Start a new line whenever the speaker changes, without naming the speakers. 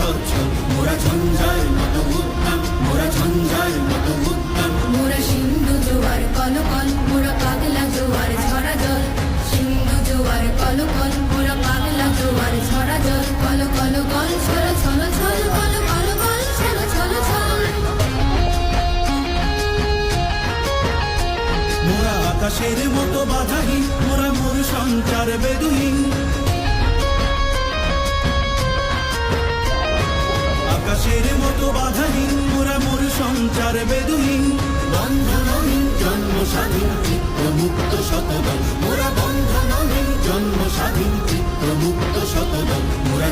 সচ্ছল মোরা ঝঞ্ঝার মতো উদ্যম মোরা ঝঞ্ঝার মতো উদ্যম
মোরা সিন্ধু জোয়ার কলকল মোরা পাগলা জোয়ার ঝরা জল সিন্ধু জোয়ার কলকল মোরা পাগলা জোয়ার ঝরা জল কল কল কল ছল ছল ছল কল কল কল ছল ছল ছল
মোরা আকাশের মতো বাধাহীন মোরা মোর সঞ্চার বেদুহীন আকাশের মতো বাধাহীন মোরা মোর সঞ্চার বেদুহীন বন্ধনহীন জন্ম স্বাধীন চিত্ত মুক্ত শতদল মোরা বন্ধনহীন জন্ম স্বাধীন চিত্ত মুক্ত শতদল মোরা